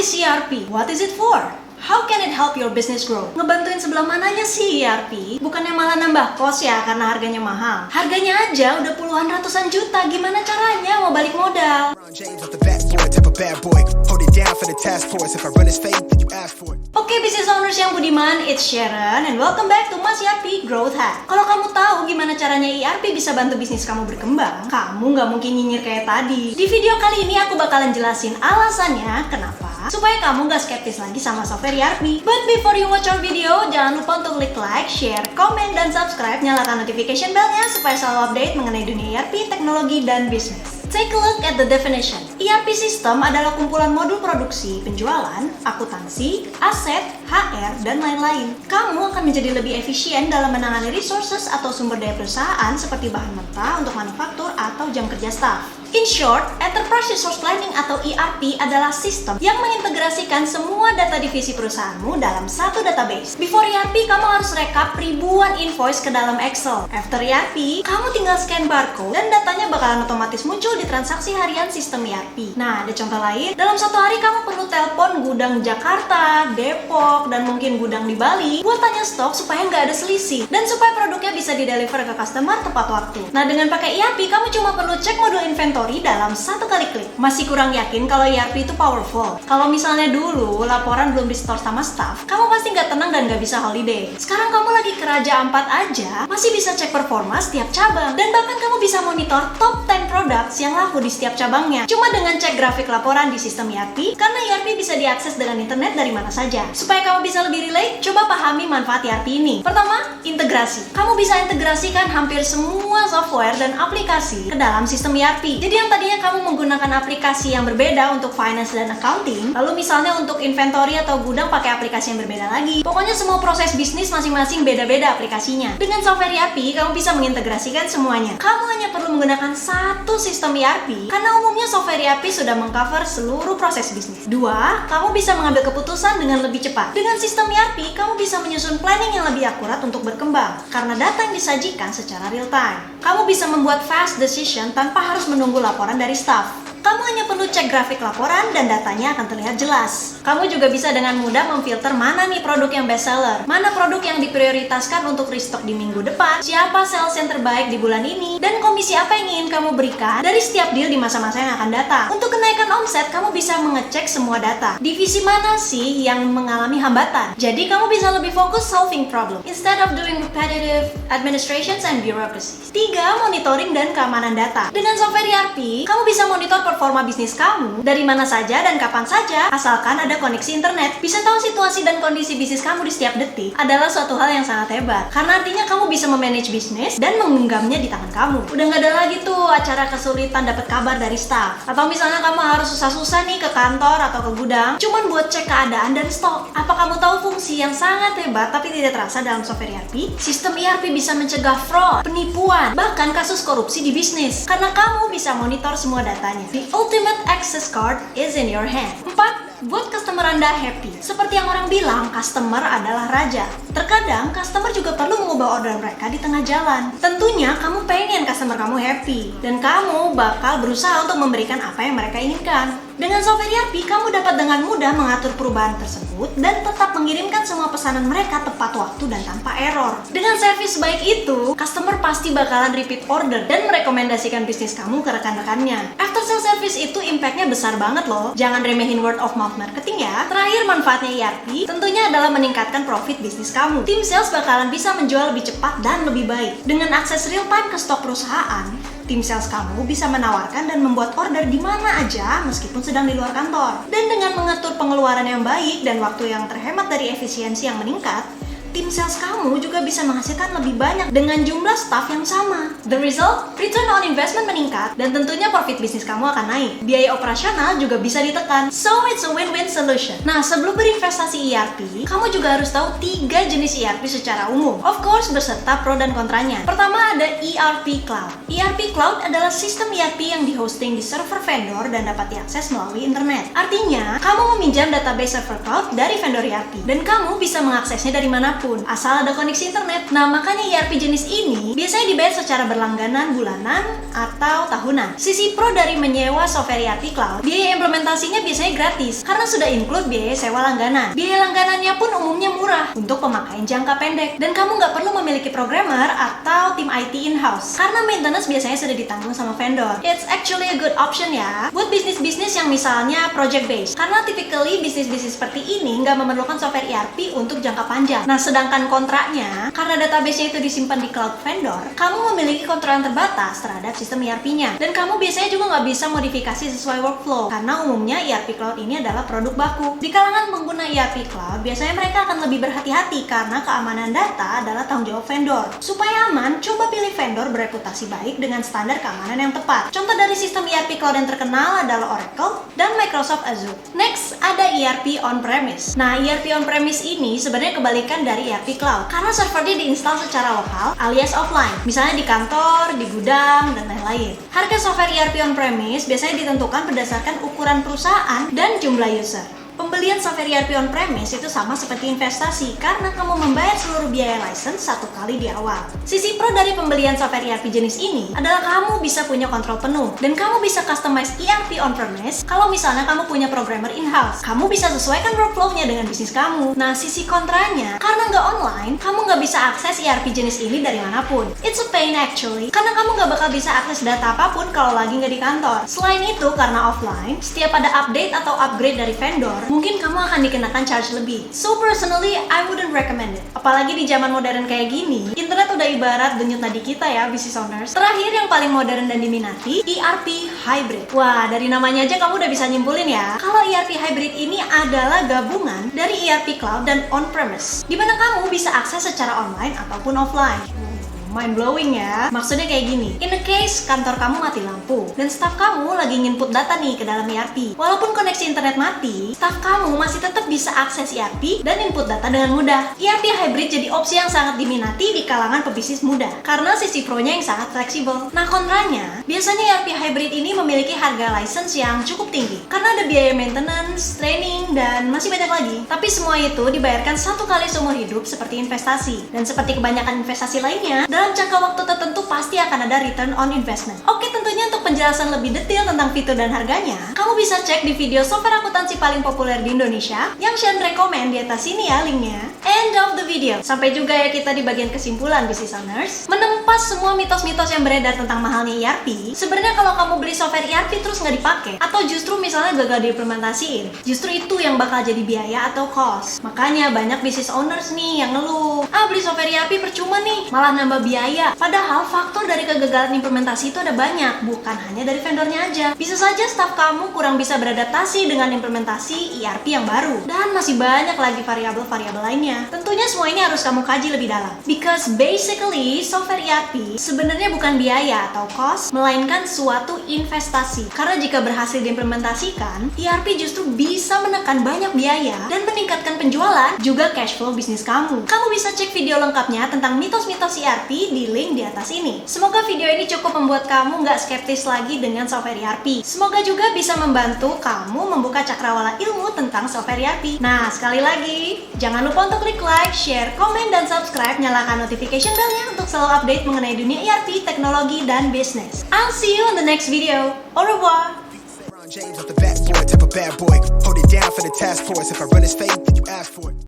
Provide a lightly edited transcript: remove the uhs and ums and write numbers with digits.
is ERP? What is it for? How can it help your business grow? Ngebantuin sebelah mananya sih ERP? Bukannya malah nambah kos ya karena harganya mahal. Harganya aja udah puluhan ratusan juta. Gimana caranya mau balik modal? Oke business owners yang budiman, it's Sharon and welcome back to Mas ERP Growth Hack. Kalau kamu tahu gimana caranya ERP bisa bantu bisnis kamu berkembang, kamu nggak mungkin nyinyir kayak tadi. Di video kali ini aku bakalan jelasin alasannya kenapa supaya kamu nggak skeptis lagi sama software ERP. But before you watch our video, jangan lupa untuk klik like, share, komen, dan subscribe. Nyalakan notification bell-nya supaya selalu update mengenai dunia ERP, teknologi, dan bisnis. Take a look at the definition. ERP system adalah kumpulan modul produksi, penjualan, akuntansi, aset, HR, dan lain-lain. Kamu akan menjadi lebih efisien dalam menangani resources atau sumber daya perusahaan seperti bahan mentah untuk manufaktur atau jam kerja staff. In short, Enterprise Resource Planning atau ERP adalah sistem yang mengintegrasikan semua data divisi perusahaanmu dalam satu database. Before ERP, kamu harus rekap ribuan invoice ke dalam Excel. After ERP, kamu tinggal scan barcode dan datanya bakalan otomatis muncul di transaksi harian sistem ERP. Nah, ada contoh lain. Dalam satu hari kamu perlu telepon gudang Jakarta, Depok, dan mungkin gudang di Bali buat tanya stok supaya nggak ada selisih dan supaya produknya bisa dideliver ke customer tepat waktu. Nah, dengan pakai ERP, kamu cuma perlu cek modul inventory dalam satu kali klik. Masih kurang yakin kalau ERP itu powerful? Kalau misalnya dulu laporan belum di-store sama staff, kamu pasti nggak tenang dan nggak bisa holiday. Sekarang kamu lagi ke Raja Ampat aja, masih bisa cek performa setiap cabang. Dan bahkan kamu bisa monitor top 10 products yang laku di setiap cabangnya. Cuma dengan cek grafik laporan di sistem ERP, karena ERP bisa diakses dengan internet dari mana saja. Supaya kamu bisa lebih relate, coba pahami manfaat ERP ini. Pertama, integrasi. Kamu bisa integrasikan hampir semua software dan aplikasi ke dalam sistem ERP. Jadi yang tadinya kamu menggunakan aplikasi yang berbeda untuk finance dan accounting, lalu misalnya untuk inventory atau gudang pakai aplikasi yang berbeda lagi. Pokoknya semua proses bisnis masing-masing beda-beda aplikasinya. Dengan software ERP, kamu bisa mengintegrasikan semuanya. Kamu hanya perlu menggunakan satu sistem ERP, karena umumnya software ERP sudah mengcover seluruh proses bisnis. Dua, kamu bisa mengambil keputusan dengan lebih cepat. Dengan sistem ERP, kamu bisa menyusun planning yang lebih akurat untuk berkembang, karena data yang disajikan secara real time. Kamu bisa membuat fast decision tanpa harus menunggu laporan dari staff. Kamu hanya perlu cek grafik laporan dan datanya akan terlihat jelas. Kamu juga bisa dengan mudah memfilter mana nih produk yang best seller, mana produk yang diprioritaskan untuk restock di minggu depan, siapa sales yang terbaik di bulan ini, dan komisi apa yang ingin kamu berikan dari setiap deal di masa-masa yang akan datang. Untuk kenaikan omset, kamu bisa mengecek semua data. Divisi mana sih yang mengalami hambatan? Jadi kamu bisa lebih fokus solving problem instead of doing repetitive administrations and bureaucracy. Tiga, monitoring dan keamanan data. Dengan software ERP, kamu bisa monitor performa bisnis kamu dari mana saja dan kapan saja, asalkan ada koneksi internet. Bisa tahu situasi dan kondisi bisnis kamu di setiap detik adalah suatu hal yang sangat hebat, karena artinya kamu bisa memanage bisnis dan menggenggamnya di tangan kamu. Udah nggak ada lagi tuh acara kesulitan dapat kabar dari staff, atau misalnya kamu harus susah-susah nih ke kantor atau ke gudang cuman buat cek keadaan dan stok. Apa kamu tahu fungsi yang sangat hebat tapi tidak terasa dalam software ERP? Sistem ERP bisa mencegah fraud, penipuan, bahkan kasus korupsi di bisnis, karena kamu bisa monitor semua datanya. The ultimate access card is in your hand. 4. Buat customer Anda happy. Seperti yang orang bilang, customer adalah raja. Terkadang, customer juga perlu mengubah order mereka di tengah jalan. Tentunya, kamu pengen customer kamu happy. Dan kamu bakal berusaha untuk memberikan apa yang mereka inginkan. Dengan software ERP, kamu dapat dengan mudah mengatur perubahan tersebut dan tetap mengirimkan semua pesanan mereka tepat waktu dan tanpa error. Dengan servis sebaik itu, customer pasti bakalan repeat order dan merekomendasikan bisnis kamu ke rekan-rekannya. After sales service itu impact-nya besar banget loh. Jangan remehin word of mouth marketing ya. Terakhir, manfaatnya ERP tentunya adalah meningkatkan profit bisnis kamu. Tim sales bakalan bisa menjual lebih cepat dan lebih baik. Dengan akses real time ke stok perusahaan, tim sales kamu bisa menawarkan dan membuat order di mana aja meskipun sedang di luar kantor. Dan dengan mengatur pengeluaran yang baik dan waktu yang terhemat dari efisiensi yang meningkat, tim sales kamu juga bisa menghasilkan lebih banyak dengan jumlah staff yang sama. The result, return on investment meningkat dan tentunya profit bisnis kamu akan naik. Biaya operasional juga bisa ditekan. So it's a win-win solution. Nah, sebelum berinvestasi ERP, kamu juga harus tahu 3 jenis ERP secara umum. Of course, beserta pro dan kontranya. Pertama ada ERP Cloud. ERP Cloud adalah sistem ERP yang dihosting di server vendor dan dapat diakses melalui internet. Artinya, kamu meminjam database server cloud dari vendor ERP dan kamu bisa mengaksesnya dari manapun. dimanapun, asal ada koneksi internet. Nah, makanya ERP jenis ini biasanya dibayar secara berlangganan, bulanan, atau tahunan. Sisi pro dari menyewa software ERP Cloud, biaya implementasinya biasanya gratis karena sudah include biaya sewa langganan. Biaya langganannya pun umumnya murah untuk pemakaian jangka pendek, dan kamu nggak perlu memiliki programmer atau tim IT in-house karena maintenance biasanya sudah ditanggung sama vendor. It's actually a good option ya buat bisnis-bisnis yang misalnya project based, karena typically bisnis-bisnis seperti ini nggak memerlukan software ERP untuk jangka panjang. Nah, sedangkan kontraknya, karena database-nya itu disimpan di cloud vendor, kamu memiliki kontrol yang terbatas terhadap sistem ERP-nya, dan kamu biasanya juga nggak bisa modifikasi sesuai workflow karena umumnya ERP Cloud ini adalah produk baku. Di kalangan pengguna ERP Cloud, biasanya mereka akan lebih berhati-hati karena keamanan data adalah tanggung jawab vendor. Supaya aman, coba pilih vendor bereputasi baik dengan standar keamanan yang tepat. Contoh dari sistem ERP Cloud yang terkenal adalah Oracle dan Microsoft Azure. Next, ada ERP on-premise. Nah, ERP on-premise ini sebenarnya kebalikan dari ERP Cloud karena servernya diinstal secara lokal alias offline, misalnya di kantor, di gudang, dan lain-lain. Harga software ERP on-premise biasanya ditentukan berdasarkan ukuran perusahaan dan jumlah user. Pembelian software ERP on-premise itu sama seperti investasi karena kamu membayar seluruh biaya license satu kali di awal. Sisi pro dari pembelian software ERP jenis ini adalah kamu bisa punya kontrol penuh dan kamu bisa customize ERP on-premise kalau misalnya kamu punya programmer in-house. Kamu bisa sesuaikan workflow-nya dengan bisnis kamu. Nah, sisi kontranya, karena nggak online, kamu nggak bisa akses ERP jenis ini dari manapun. It's a pain actually, karena kamu nggak bakal bisa akses data apapun kalau lagi nggak di kantor. Selain itu, karena offline, setiap ada update atau upgrade dari vendor, mungkin kamu akan dikenakan charge lebih. So personally, I wouldn't recommend it. Apalagi di zaman modern kayak gini, internet udah ibarat denyut nadi kita ya, business owners. Terakhir yang paling modern dan diminati, ERP hybrid. Wah, dari namanya aja kamu udah bisa nyimpulin ya, kalau ERP hybrid ini adalah gabungan dari ERP cloud dan on-premise, di mana kamu bisa akses secara online ataupun offline. Mind blowing ya. Maksudnya kayak gini, in the case kantor kamu mati lampu dan staff kamu lagi nginput data nih ke dalam ERP, walaupun koneksi internet mati, staff kamu masih tetap bisa akses ERP dan input data dengan mudah. ERP hybrid jadi opsi yang sangat diminati di kalangan pebisnis muda karena sisi pro-nya yang sangat fleksibel. Nah, kontranya, biasanya ERP hybrid ini memiliki harga license yang cukup tinggi karena ada biaya maintenance, training, dan masih banyak lagi. Tapi semua itu dibayarkan satu kali seumur hidup seperti investasi, dan seperti kebanyakan investasi lainnya, dalam jangka waktu tertentu pasti akan ada return on investment. Oke, tentunya untuk penjelasan lebih detail tentang fitur dan harganya, kamu bisa cek di video software akuntansi paling populer di Indonesia yang Sean rekomend di atas sini ya linknya. End of the video. Sampai juga ya kita di bagian kesimpulan, business owners. Menempas semua mitos-mitos yang beredar tentang mahalnya ERP, sebenarnya kalau kamu beli software ERP terus nggak dipakai, atau justru misalnya gagal diimplementasiin, justru itu yang bakal jadi biaya atau cost. Makanya banyak business owners nih yang ngeluh, beli software ERP percuma nih, malah nambah biaya. Padahal faktor dari kegagalan implementasi itu ada banyak, bukan hanya dari vendornya aja. Bisa saja staff kamu kurang bisa beradaptasi dengan implementasi ERP yang baru, dan masih banyak lagi variabel-variabel lainnya. Tentunya semua ini harus kamu kaji lebih dalam. Because basically, software ERP sebenarnya bukan biaya atau cost, melainkan suatu investasi. Karena jika berhasil diimplementasikan, ERP justru bisa menekan banyak biaya dan meningkatkan penjualan, juga cash flow bisnis kamu. Kamu bisa cek video lengkapnya tentang mitos-mitos ERP di link di atas ini. Semoga video ini cukup membuat kamu nggak skeptis lagi dengan software ERP. Semoga juga bisa membantu kamu membuka cakrawala ilmu tentang software ERP. Nah, sekali lagi, jangan lupa untuk klik like, share, komen, dan subscribe. Nyalakan notification bell-nya untuk selalu update mengenai dunia ERP, teknologi, dan bisnis. I'll see you on the next video. Au revoir! James off the backboard, type of bad boy. Hold it down for the task force. If I run his fate, then you ask for it.